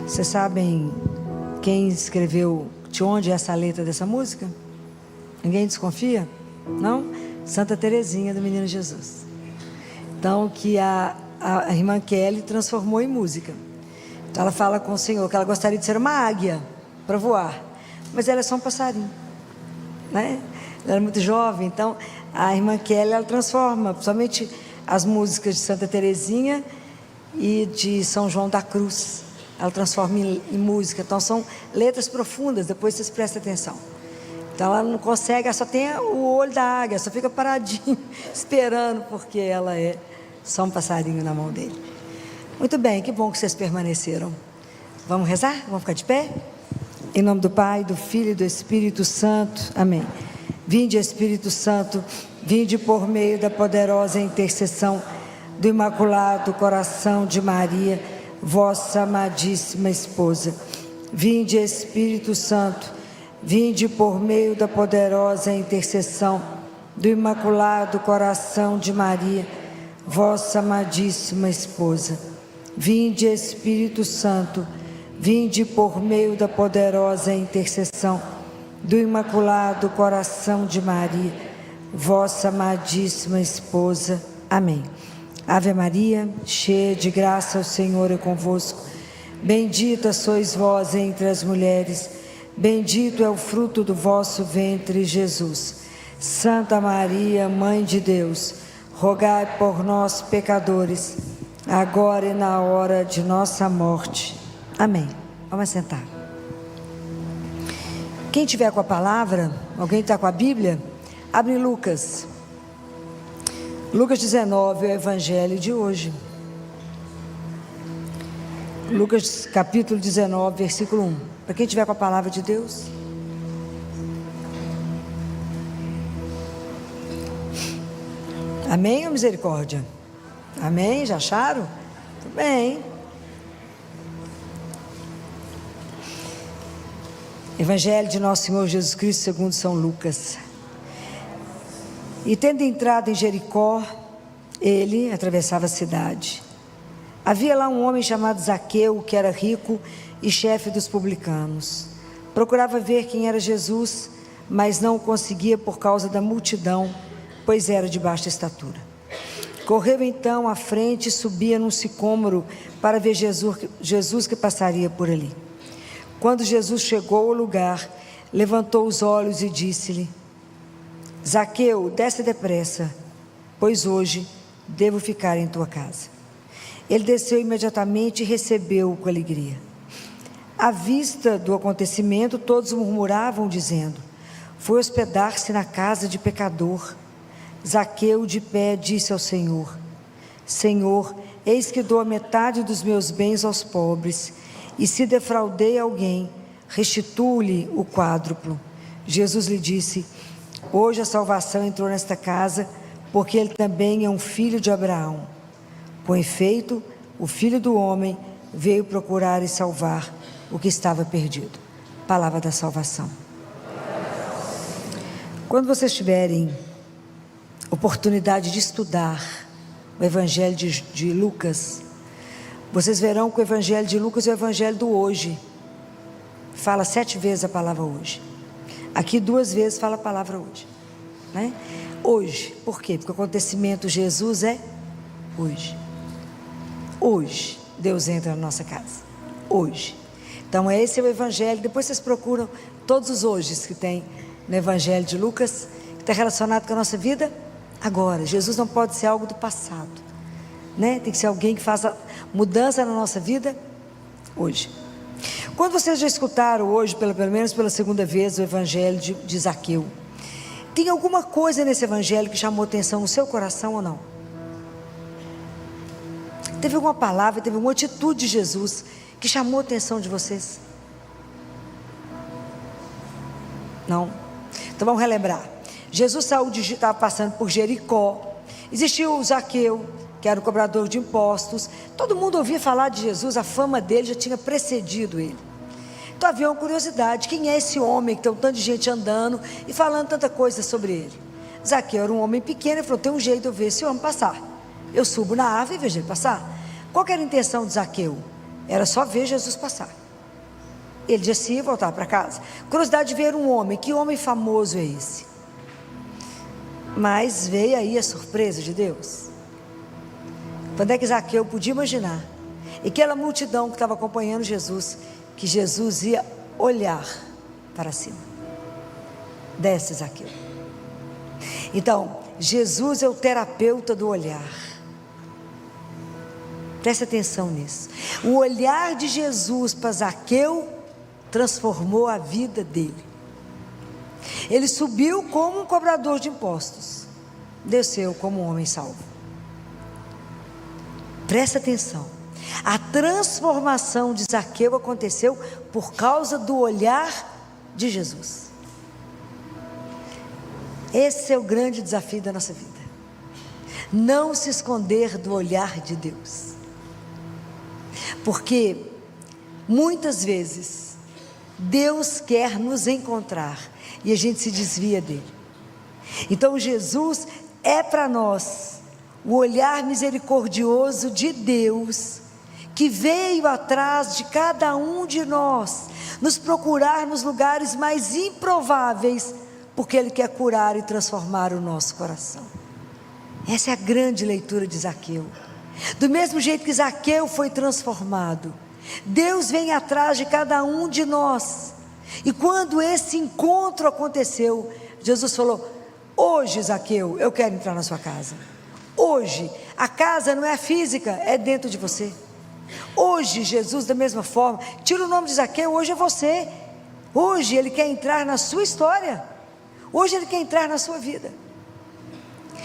Vocês sabem quem escreveu, de onde é essa letra dessa música? Ninguém desconfia? Não? Santa Teresinha do Menino Jesus. Então, que a irmã Kelly transformou em música. Então, ela fala com o Senhor que ela gostaria de ser uma águia para voar, mas ela é só um passarinho, né? Ela era muito jovem, então a irmã Kelly, ela transforma somente as músicas de Santa Teresinha e de São João da Cruz. Ela transforma em música. Então são letras profundas, depois vocês prestem atenção. Então ela não consegue, ela só tem o olho da águia, só fica paradinho esperando, porque ela é só um passarinho na mão dele. Muito bem, que bom que vocês permaneceram. Vamos rezar? Vamos ficar de pé? Em nome do Pai, do Filho e do Espírito Santo. Amém. Vinde, Espírito Santo, vinde por meio da poderosa intercessão do Imaculado Coração de Maria, vossa amadíssima esposa. Vinde, Espírito Santo, vinde por meio da poderosa intercessão do Imaculado Coração de Maria, vossa amadíssima esposa. Vinde, Espírito Santo, vinde por meio da poderosa intercessão do Imaculado Coração de Maria, vossa amadíssima esposa. Amém. Ave Maria, cheia de graça, o Senhor é convosco. Bendita sois vós entre as mulheres, bendito é o fruto do vosso ventre, Jesus. Santa Maria, Mãe de Deus, rogai por nós, pecadores, agora e na hora de nossa morte. Amém. Vamos sentar. Quem tiver com a palavra, alguém está com a Bíblia? Abre em Lucas. Lucas 19 é o evangelho de hoje. Lucas capítulo 19, versículo 1. Para quem tiver com a palavra de Deus. Amém ou misericórdia? Amém? Já acharam? Tudo bem. Evangelho de Nosso Senhor Jesus Cristo segundo São Lucas. E tendo entrado em Jericó, ele atravessava a cidade. Havia lá um homem chamado Zaqueu, que era rico e chefe dos publicanos. Procurava ver quem era Jesus, mas não o conseguia por causa da multidão, pois era de baixa estatura. Correu então à frente e subia num sicômoro para ver Jesus que passaria por ali. Quando Jesus chegou ao lugar, levantou os olhos e disse-lhe: Zaqueu, desce depressa, pois hoje devo ficar em tua casa. Ele desceu imediatamente e recebeu-o com alegria. À vista do acontecimento, todos murmuravam, dizendo: foi hospedar-se na casa de pecador. Zaqueu, de pé, disse ao Senhor: Senhor, eis que dou a metade dos meus bens aos pobres, e se defraudei alguém, restituo-lhe o quádruplo. Jesus lhe disse: hoje a salvação entrou nesta casa, porque ele também é um filho de Abraão. Com efeito, o Filho do Homem veio procurar e salvar o que estava perdido. Palavra da salvação. Quando vocês tiverem oportunidade de estudar o Evangelho de Lucas, vocês verão que o Evangelho de Lucas é o Evangelho do hoje. Fala 7 vezes a palavra hoje. Aqui 2 vezes fala a palavra hoje, né? Hoje, por quê? Porque o acontecimento Jesus é hoje. Hoje, Deus entra na nossa casa. Hoje. Então esse é o Evangelho. Depois vocês procuram todos os hojes que tem no Evangelho de Lucas, que está relacionado com a nossa vida agora. Jesus não pode ser algo do passado, né? Tem que ser alguém que faça mudança na nossa vida hoje. Quando vocês já escutaram hoje, pelo menos pela 2ª vez, o Evangelho de Zaqueu, tem alguma coisa nesse Evangelho que chamou atenção no seu coração ou não? Teve alguma palavra, teve alguma atitude de Jesus que chamou a atenção de vocês? Não? Então vamos relembrar. Jesus estava passando por Jericó. Existia o Zaqueu, que era o cobrador de impostos. Todo mundo ouvia falar de Jesus, a fama dele já tinha precedido ele. Então havia uma curiosidade: quem é esse homem que tem um tanto de gente andando e falando tanta coisa sobre ele? Zaqueu era um homem pequeno e falou: tem um jeito de eu ver esse homem passar. Eu subo na árvore e vejo ele passar. Qual que era a intenção de Zaqueu? era só ver Jesus passar. Ele descia e voltava para casa. Curiosidade de ver um homem. Que homem famoso é esse? Mas veio aí a surpresa de Deus. Quando é que Zaqueu podia imaginar? E aquela multidão que estava acompanhando Jesus, que Jesus ia olhar para cima. Desce, Zaqueu. Então, Jesus é o terapeuta do olhar. Preste atenção nisso. O olhar de Jesus para Zaqueu transformou a vida dele. Ele subiu como um cobrador de impostos, desceu como um homem salvo. Presta atenção. A transformação de Zaqueu aconteceu por causa do olhar de Jesus. Esse é o grande desafio da nossa vida. Não se esconder do olhar de Deus. Porque muitas vezes Deus quer nos encontrar e a gente se desvia dele. Então Jesus é para nós o olhar misericordioso de Deus, que veio atrás de cada um de nós, nos procurar nos lugares mais improváveis, porque Ele quer curar e transformar o nosso coração. Essa é a grande leitura de Zaqueu. Do mesmo jeito que Zaqueu foi transformado, Deus vem atrás de cada um de nós. E quando esse encontro aconteceu, Jesus falou: hoje, Zaqueu, eu quero entrar na sua casa. Hoje, a casa não é física, é dentro de você. Hoje, Jesus, da mesma forma, tira o nome de Zaqueu, hoje é você. Hoje Ele quer entrar na sua história. Hoje Ele quer entrar na sua vida.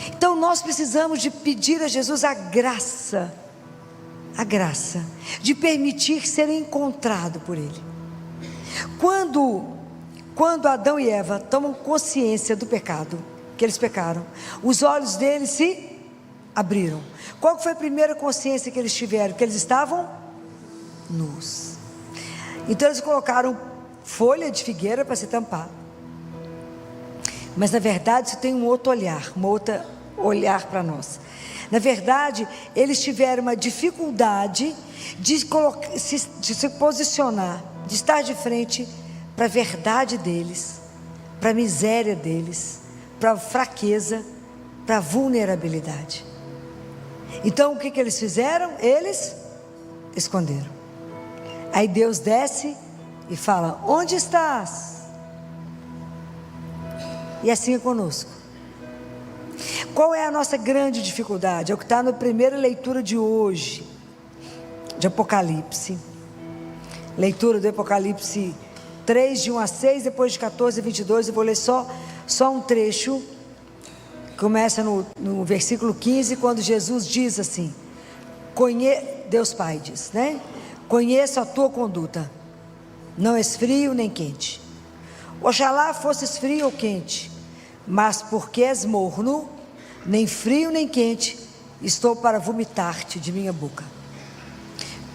Então nós precisamos de pedir a Jesus a graça de permitir ser encontrado por Ele. Quando Adão e Eva tomam consciência do pecado, que eles pecaram, os olhos deles se abriram. Qual foi a primeira consciência que eles tiveram? Que eles estavam nus. Então eles colocaram folha de figueira para se tampar. Mas na verdade isso tem um outro olhar para nós. Na verdade, eles tiveram uma dificuldade de se posicionar, de estar de frente para a verdade deles, para a miséria deles, para a fraqueza, para a vulnerabilidade. Então o que eles fizeram? Eles esconderam. Aí Deus desce e fala: onde estás? E assim é conosco. Qual é a nossa grande dificuldade? É o que está na primeira leitura de hoje, de Apocalipse. Leitura do Apocalipse 3, de 1 a 6, depois de 14 a 22, eu vou ler só um trecho. Começa no versículo 15, quando Jesus diz assim: Deus Pai diz, né? Conheço a tua conduta, não és frio nem quente. Oxalá fosses frio ou quente, mas porque és morno, nem frio nem quente, estou para vomitar-te de minha boca.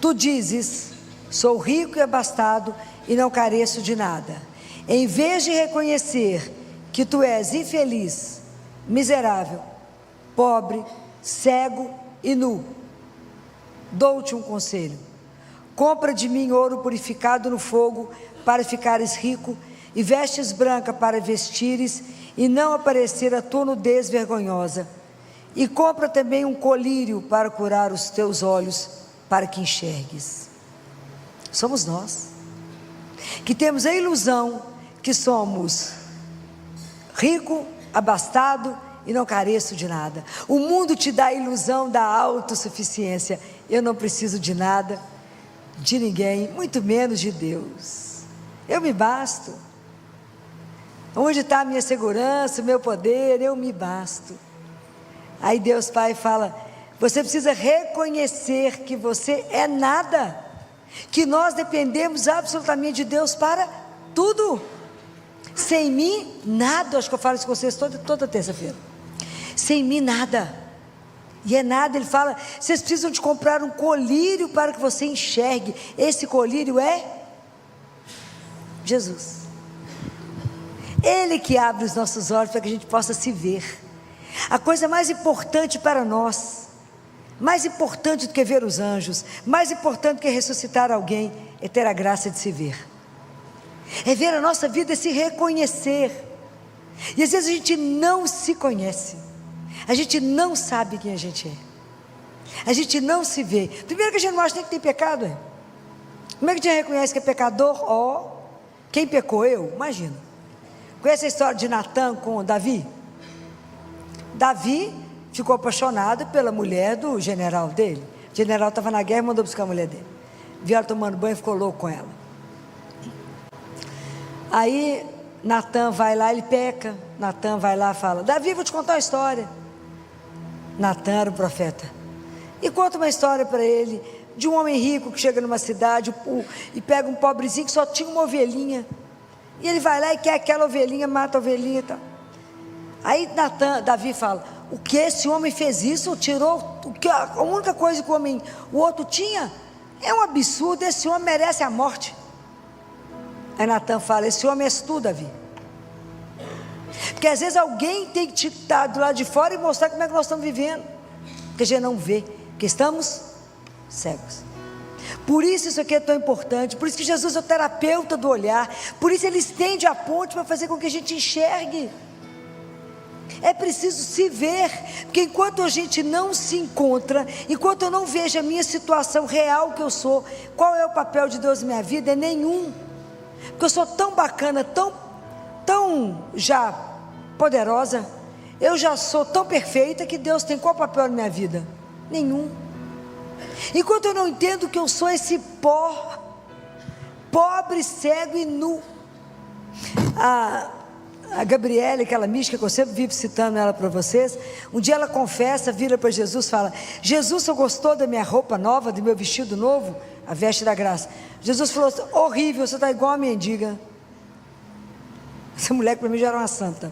Tu dizes: sou rico e abastado e não careço de nada. Em vez de reconhecer que tu és infeliz, miserável, pobre, cego e nu, dou-te um conselho: compra de mim ouro purificado no fogo para ficares rico, e vestes branca para vestires e não aparecer a tua nudez vergonhosa, e compra também um colírio para curar os teus olhos, para que enxergues. Somos nós que temos a ilusão que somos rico, abastado e não careço de nada. O mundo te dá a ilusão da autossuficiência. Eu não preciso de nada, de ninguém, muito menos de Deus. Eu me basto. Onde está a minha segurança, o meu poder? Eu me basto. Aí Deus Pai fala: você precisa reconhecer que você é nada, que nós dependemos absolutamente de Deus para tudo. Sem mim, nada. Acho que eu falo isso com vocês toda terça-feira. Sem mim, nada. E é nada. Ele fala: vocês precisam de comprar um colírio para que você enxergue. Esse colírio é Jesus. Ele que abre os nossos olhos para que a gente possa se ver. A coisa mais importante para nós Mais importante do que ver os anjos, mais importante do que ressuscitar alguém, é ter a graça de se ver. É ver a nossa vida e se reconhecer. E às vezes a gente não se conhece. A gente não sabe quem a gente é. A gente não se vê. Primeiro que a gente não acha nem que tem pecado. Como é que a gente reconhece que é pecador? Quem pecou? Eu? Imagina. Conhece a história de Natã com Davi? Davi ficou apaixonado pela mulher do general dele. O general estava na guerra e mandou buscar a mulher dele. Vieram tomando banho e ficou louco com ela. Aí Natã vai lá, ele peca. Natã vai lá e fala: Davi, vou te contar uma história. Natã era o profeta e conta uma história para ele de um homem rico que chega numa cidade e pega um pobrezinho que só tinha uma ovelhinha, e ele vai lá e quer aquela ovelhinha, mata a ovelhinha e tal. Aí Davi fala: o que esse homem fez isso? Tirou a única coisa que o outro tinha? É um absurdo, esse homem merece a morte. Aí Natã fala: esse homem és tu, Davi. Porque às vezes alguém tem que te estar do lado de fora e mostrar como é que nós estamos vivendo, porque a gente não vê, porque estamos cegos. Por isso aqui é tão importante, por isso que Jesus é o terapeuta do olhar, por isso ele estende a ponte para fazer com que a gente enxergue. É preciso se ver, porque enquanto a gente não se encontra, enquanto eu não vejo a minha situação real que eu sou, qual é o papel de Deus na minha vida? É nenhum, porque eu sou tão bacana, tão já poderosa, eu já sou tão perfeita, que Deus tem qual papel na minha vida? Nenhum. Enquanto eu não entendo que eu sou esse pó, pobre, cego e nu. A Gabriele, aquela mística que eu sempre vivo citando ela para vocês, um dia ela confessa, vira para Jesus e fala: Jesus, você gostou da minha roupa nova, do meu vestido novo? A veste da graça. Jesus falou assim: horrível, você está igual a mendiga. Essa mulher para mim já era uma santa.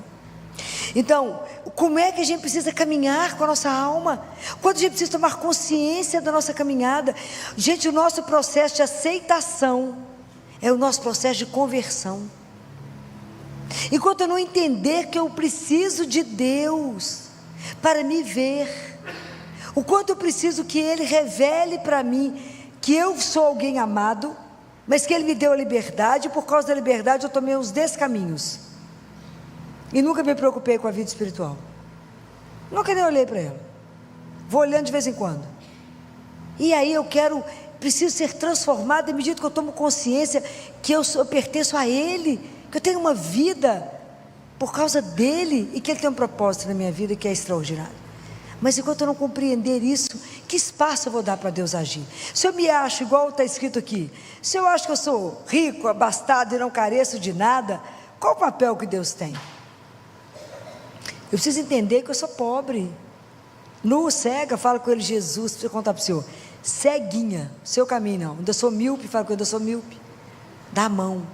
Então, como é que a gente precisa caminhar com a nossa alma? Quando a gente precisa tomar consciência da nossa caminhada? Gente, o nosso processo de aceitação é o nosso processo de conversão. Enquanto eu não entender que eu preciso de Deus para me ver, o quanto eu preciso que Ele revele para mim que eu sou alguém amado, mas que Ele me deu a liberdade, e por causa da liberdade eu tomei uns descaminhos, e nunca me preocupei com a vida espiritual, nunca nem olhei para ela, vou olhando de vez em quando, e aí preciso ser transformado, à medida que eu tomo consciência que eu pertenço a Ele, que eu tenho uma vida por causa dEle, e que Ele tem um propósito na minha vida que é extraordinário. Mas enquanto eu não compreender isso, que espaço eu vou dar para Deus agir? Se eu me acho, igual está escrito aqui, se eu acho que eu sou rico, abastado e não careço de nada, qual o papel que Deus tem? Eu preciso entender que eu sou pobre, nu, cega. Fala com ele: Jesus, preciso contar para o Senhor, ceguinha, seu caminho não, ainda sou míope. Fala com ele: eu sou míope, dá a mão.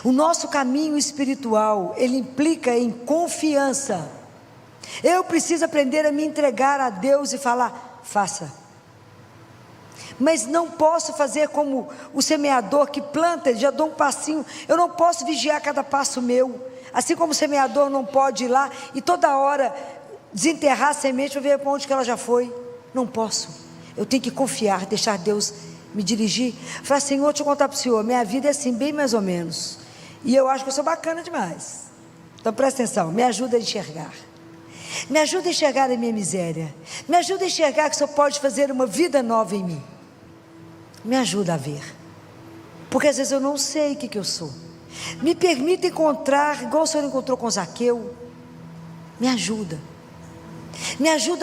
O nosso caminho espiritual, ele implica em confiança. Eu preciso aprender a me entregar a Deus e falar: faça. Mas não posso fazer como o semeador que planta, ele já dá um passinho. Eu não posso vigiar cada passo meu, assim como o semeador não pode ir lá e toda hora desenterrar a semente para ver para onde que ela já foi. Não posso, eu tenho que confiar, deixar Deus me dirigir. Falar: Senhor, deixa eu contar para o Senhor, minha vida é assim, bem mais ou menos, e eu acho que eu sou bacana demais, então presta atenção, me ajuda a enxergar, me ajuda a enxergar a minha miséria, me ajuda a enxergar que o Senhor pode fazer uma vida nova em mim, me ajuda a ver, porque às vezes eu não sei o que eu sou. Me permita encontrar, igual o Senhor encontrou com Zaqueu. Me ajuda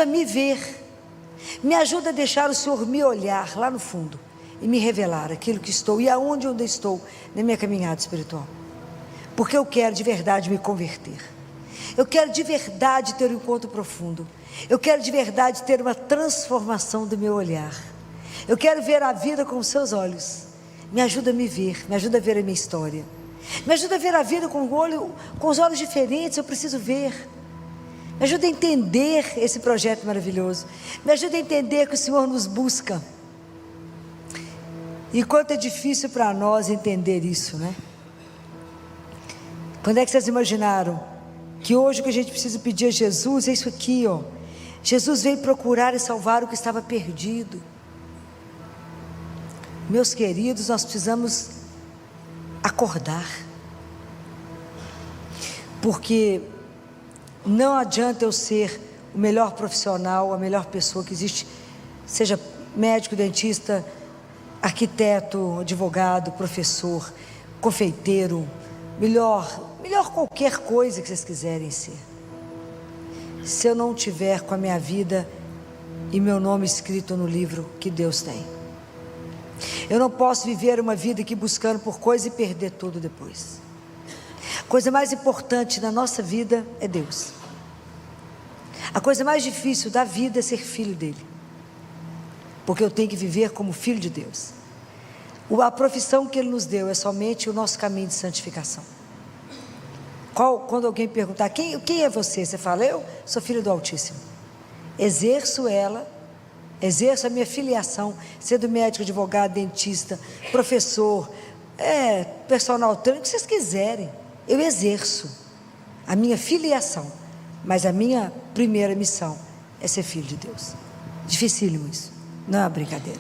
a me ver, me ajuda a deixar o Senhor me olhar lá no fundo e me revelar aquilo que estou e aonde eu estou na minha caminhada espiritual, porque eu quero de verdade me converter, eu quero de verdade ter um encontro profundo, eu quero de verdade ter uma transformação do meu olhar, eu quero ver a vida com os seus olhos. Me ajuda a me ver, me ajuda a ver a minha história, me ajuda a ver a vida com os olhos diferentes. Eu preciso ver, me ajuda a entender esse projeto maravilhoso, me ajuda a entender que o Senhor nos busca, e quanto é difícil para nós entender isso, né? Quando é que vocês imaginaram que hoje o que a gente precisa pedir a Jesus é isso aqui, ó? Jesus veio procurar e salvar o que estava perdido. Meus queridos, nós precisamos acordar, porque não adianta eu ser o melhor profissional, a melhor pessoa que existe, seja médico, dentista, arquiteto, advogado, professor, confeiteiro, melhor qualquer coisa que vocês quiserem ser, se eu não tiver com a minha vida e meu nome escrito no livro que Deus tem. Eu não posso viver uma vida aqui buscando por coisa e perder tudo depois. A coisa mais importante na nossa vida é Deus. A coisa mais difícil da vida é ser filho dele, porque eu tenho que viver como filho de Deus. A profissão que ele nos deu é somente o nosso caminho de santificação. Quando alguém perguntar, quem é você? Você fala, eu sou filho do Altíssimo. Exerço a minha filiação, sendo médico, advogado, dentista, professor, personal trainer, o que vocês quiserem. Eu exerço a minha filiação, mas a minha primeira missão é ser filho de Deus. Dificílimo isso, não é uma brincadeira.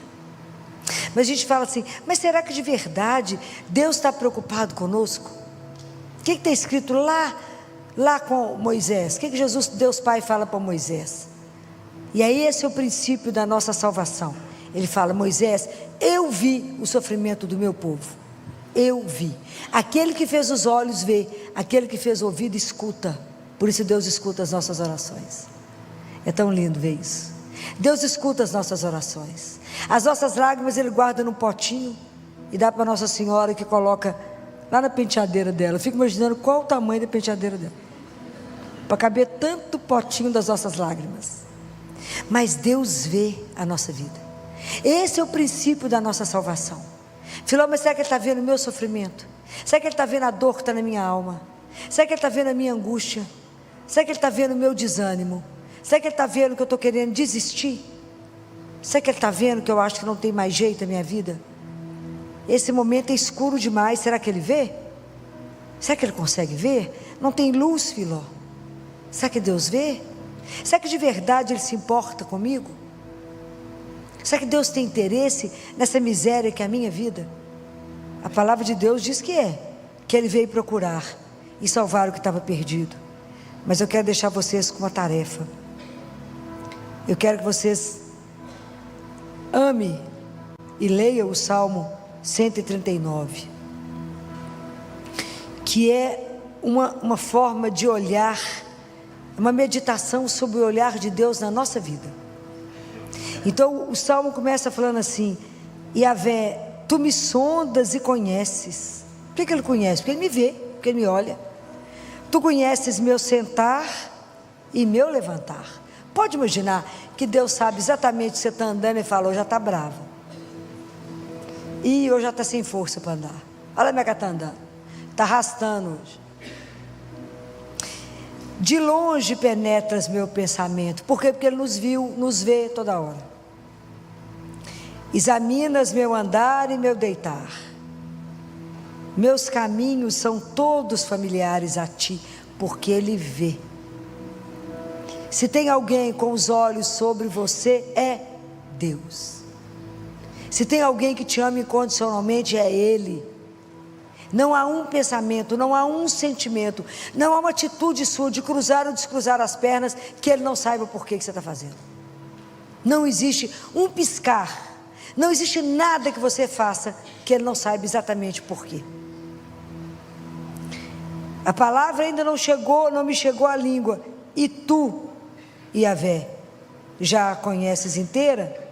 Mas a gente fala assim, mas será que de verdade Deus está preocupado conosco? O que está escrito lá com Moisés? O que Jesus, Deus Pai, fala para Moisés? E aí esse é o princípio da nossa salvação. Ele fala, Moisés, eu vi o sofrimento do meu povo. Eu vi. Aquele que fez os olhos vê, aquele que fez o ouvido escuta. Por isso Deus escuta as nossas orações. É tão lindo ver isso. Deus escuta as nossas orações. As nossas lágrimas Ele guarda num potinho e dá para Nossa Senhora, que coloca lá na penteadeira dela. Eu fico imaginando qual o tamanho da penteadeira dela, para caber tanto potinho das nossas lágrimas. Mas Deus vê a nossa vida. Esse é o princípio da nossa salvação. Filó, mas será que Ele está vendo o meu sofrimento? Será que Ele está vendo a dor que está na minha alma? Será que Ele está vendo a minha angústia? Será que Ele está vendo o meu desânimo? Será que Ele está vendo que eu estou querendo desistir? Será que Ele está vendo que eu acho que não tem mais jeito na minha vida? Esse momento é escuro demais. Será que Ele vê? Será que Ele consegue ver? Não tem luz, Filó. Será que Deus vê? Será que de verdade Ele se importa comigo? Será que Deus tem interesse nessa miséria que é a minha vida? A palavra de Deus diz que Ele veio procurar e salvar o que estava perdido. Mas eu quero deixar vocês com uma tarefa. Eu quero que vocês amem e leiam o Salmo 139, que é uma forma de olhar, uma meditação sobre o olhar de Deus na nossa vida. Então o Salmo começa falando assim, Yahvé, tu me sondas e conheces. Por que Ele conhece? Porque Ele me vê, porque Ele me olha. Tu conheces meu sentar e meu levantar. Pode imaginar que Deus sabe exatamente que você está andando e fala, hoje já está bravo. E hoje já está sem força para andar. Olha como é que está andando. Está arrastando hoje. De longe penetras meu pensamento. Por quê? Porque Ele nos vê toda hora. Examinas meu andar e meu deitar. Meus caminhos são todos familiares a Ti, porque Ele vê. Se tem alguém com os olhos sobre você, é Deus. Se tem alguém que te ama incondicionalmente, é Ele. Não há um pensamento, não há um sentimento, não há uma atitude sua de cruzar ou descruzar as pernas que Ele não saiba por que você está fazendo. Não existe um piscar, não existe nada que você faça que Ele não saiba exatamente por quê. A palavra ainda não me chegou à língua, e tu, Yahvé, já a conheces inteira?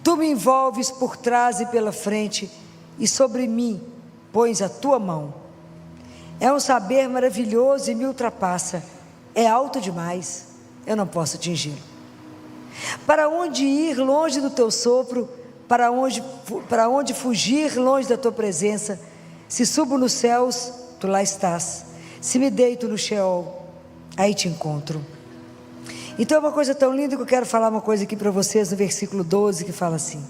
Tu me envolves por trás e pela frente, e sobre mim pões a tua mão. É um saber maravilhoso e me ultrapassa, é alto demais, eu não posso atingi-lo. Para onde ir longe do teu sopro, para onde fugir longe da tua presença? Se subo nos céus, tu lá estás. Se me deito no Sheol, aí te encontro. Então é uma coisa tão linda que eu quero falar uma coisa aqui para vocês no versículo 12, que fala assim,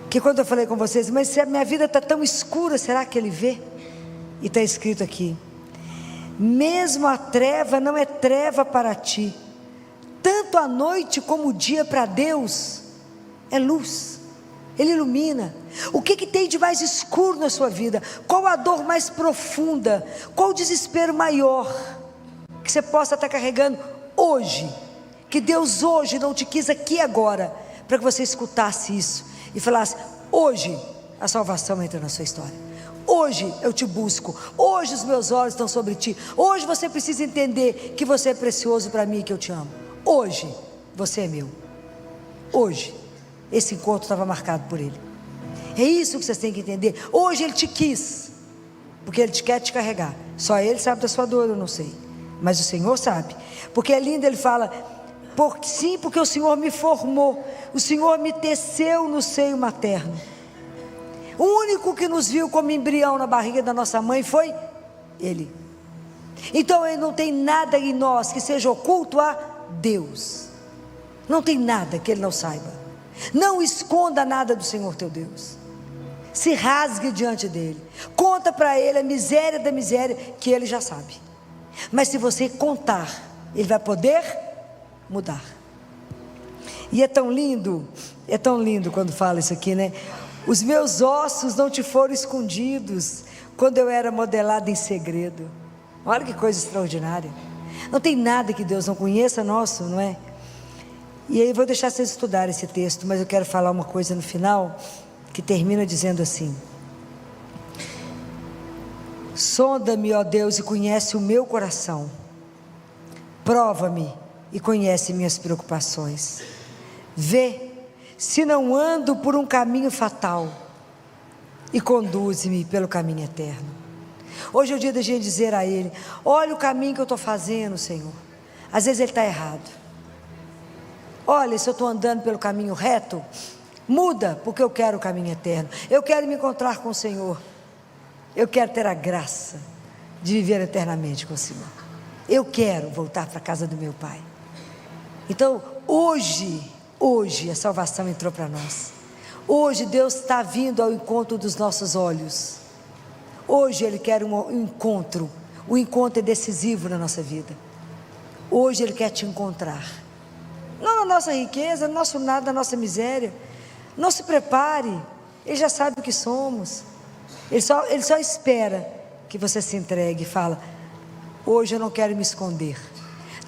que quando eu falei com vocês, mas se a minha vida está tão escura, será que Ele vê? E está escrito aqui, mesmo a treva não é treva para Ti, Tanto a noite como o dia para Deus é luz. Ele ilumina. O que tem de mais escuro na sua vida? Qual a dor mais profunda? Qual o desespero maior que você possa estar carregando hoje? Que Deus hoje não te quis aqui agora, para que você escutasse isso e falasse: hoje a salvação entra na sua história. Hoje eu te busco. Hoje os meus olhos estão sobre ti. Hoje você precisa entender que você é precioso para mim e que eu te amo. Hoje você é meu. Hoje esse encontro estava marcado por Ele. É isso que vocês têm que entender. Hoje Ele te quis, porque Ele quer te carregar. Só Ele sabe da sua dor, eu não sei, mas o Senhor sabe. Porque é lindo, Ele fala: sim, porque o Senhor me formou, o Senhor me teceu no seio materno. O único que nos viu como embrião na barriga da nossa mãe foi Ele. Então Ele não tem nada em nós que seja oculto a Deus. Não tem nada que Ele não saiba. Não esconda nada do Senhor teu Deus. Se rasgue diante dEle. Conta para Ele a miséria da miséria, que Ele já sabe. Mas se você contar, Ele vai poder mudar. E é tão lindo quando fala isso aqui, né? Os meus ossos não te foram escondidos quando eu era modelado em segredo. Olha que coisa extraordinária. Não tem nada que Deus não conheça nosso, não é? E aí eu vou deixar vocês estudarem esse texto, mas eu quero falar uma coisa no final, que termina dizendo assim: sonda-me, ó Deus, e conhece o meu coração. Prova-me e conhece minhas preocupações. Vê se não ando por um caminho fatal, e conduze-me pelo caminho eterno. Hoje é o dia da gente dizer a Ele: olha o caminho que eu estou fazendo, Senhor. Às vezes ele está errado. Olha, se eu estou andando pelo caminho reto, muda, porque eu quero o caminho eterno. Eu quero me encontrar com o Senhor. Eu quero ter a graça de viver eternamente com o Senhor. Eu quero voltar para a casa do meu Pai. Então, hoje a salvação entrou para nós. Hoje Deus está vindo ao encontro dos nossos olhos. Hoje Ele quer um encontro. O encontro é decisivo na nossa vida. Hoje Ele quer te encontrar. Não na nossa riqueza, no nosso nada, na nossa miséria. Não se prepare. Ele já sabe o que somos. Ele só espera que você se entregue e fala: hoje eu não quero me esconder.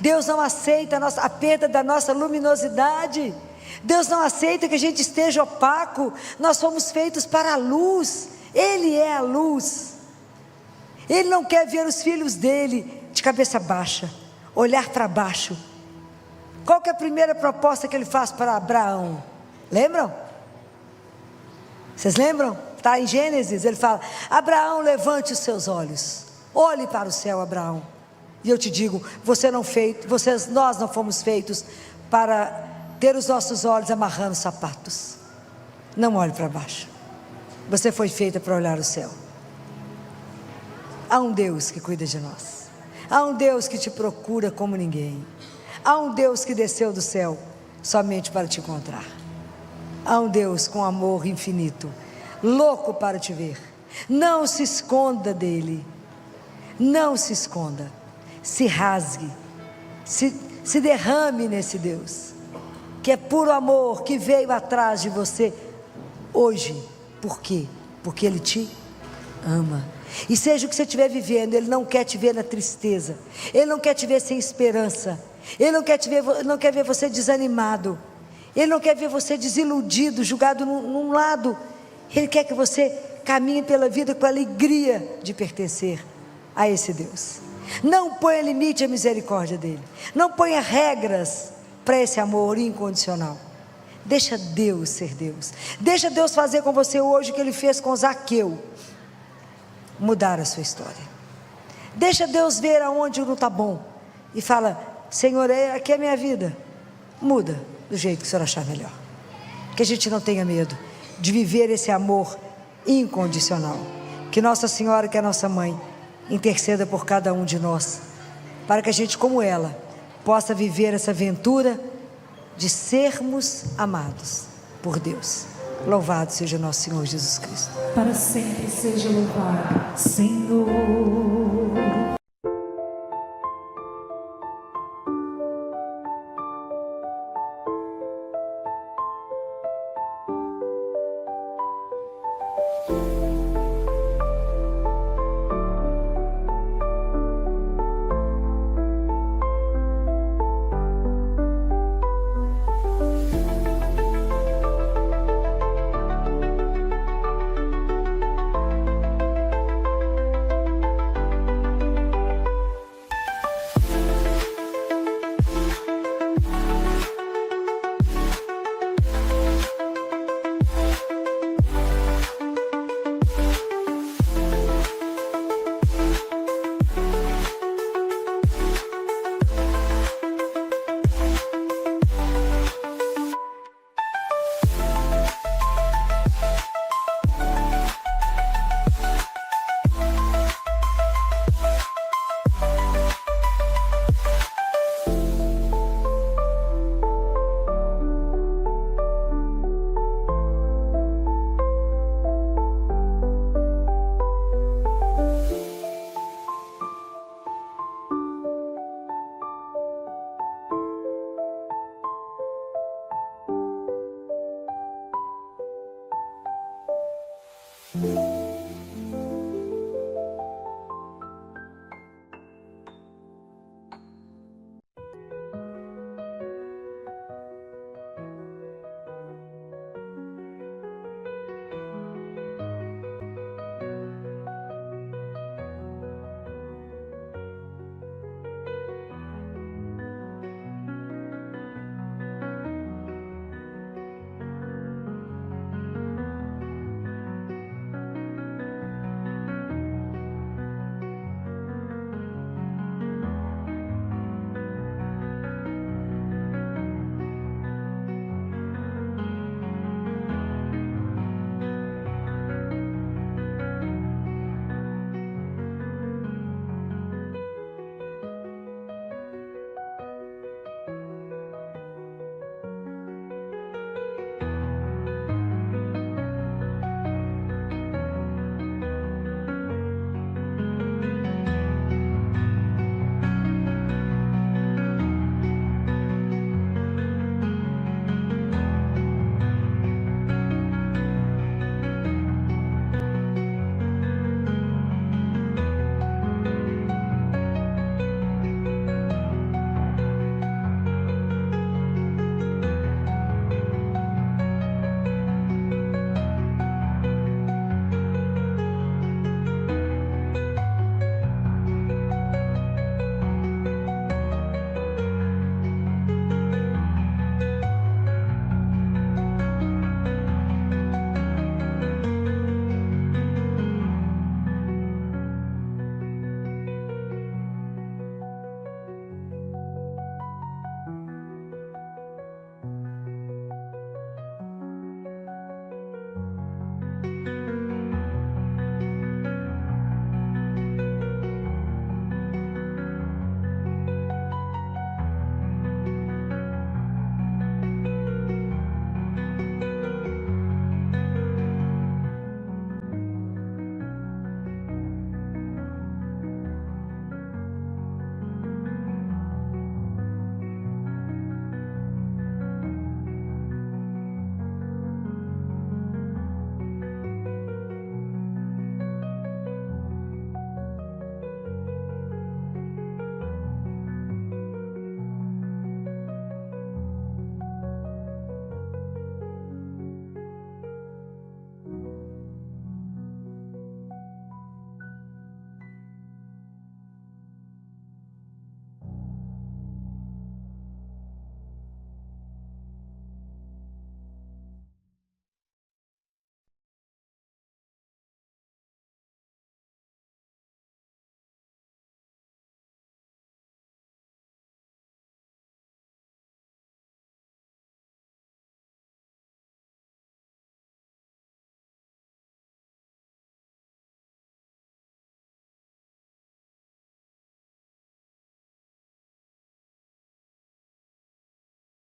Deus não aceita a perda da nossa luminosidade. Deus não aceita que a gente esteja opaco. Nós fomos feitos para a luz. Ele é a luz. Ele não quer ver os filhos dele de cabeça baixa, olhar para baixo. Qual que é a primeira proposta que ele faz para Abraão? Lembram? Vocês lembram? Está em Gênesis, ele fala: Abraão, levante os seus olhos, olhe para o céu, Abraão. E eu te digo, nós não fomos feitos para ter os nossos olhos amarrando sapatos. Não olhe para baixo. Você foi feita para olhar o céu. Há um Deus que cuida de nós. Há um Deus que te procura como ninguém. Há um Deus que desceu do céu somente para te encontrar. Há um Deus com amor infinito, louco para te ver. Não se esconda dele. Não se esconda. Se rasgue. Se derrame nesse Deus, que é puro amor, que veio atrás de você hoje. Por quê? Porque Ele te ama. E seja o que você estiver vivendo, Ele não quer te ver na tristeza. Ele não quer te ver sem esperança. Ele não quer ver você desanimado. Ele não quer ver você desiludido, julgado num lado. Ele quer que você caminhe pela vida com a alegria de pertencer a esse Deus. Não ponha limite à misericórdia dele. Não ponha regras para esse amor incondicional. Deixa Deus ser Deus. Deixa Deus fazer com você hoje o que Ele fez com Zaqueu. Mudar a sua história. Deixa Deus ver aonde não está bom. E fala: Senhor, aqui é a minha vida. Muda do jeito que o Senhor achar melhor. Que a gente não tenha medo de viver esse amor incondicional. Que Nossa Senhora, que é a nossa mãe, interceda por cada um de nós, para que a gente, como ela, possa viver essa aventura de sermos amados por Deus. Louvado seja nosso Senhor Jesus Cristo. Para sempre seja louvado, Senhor. Amém.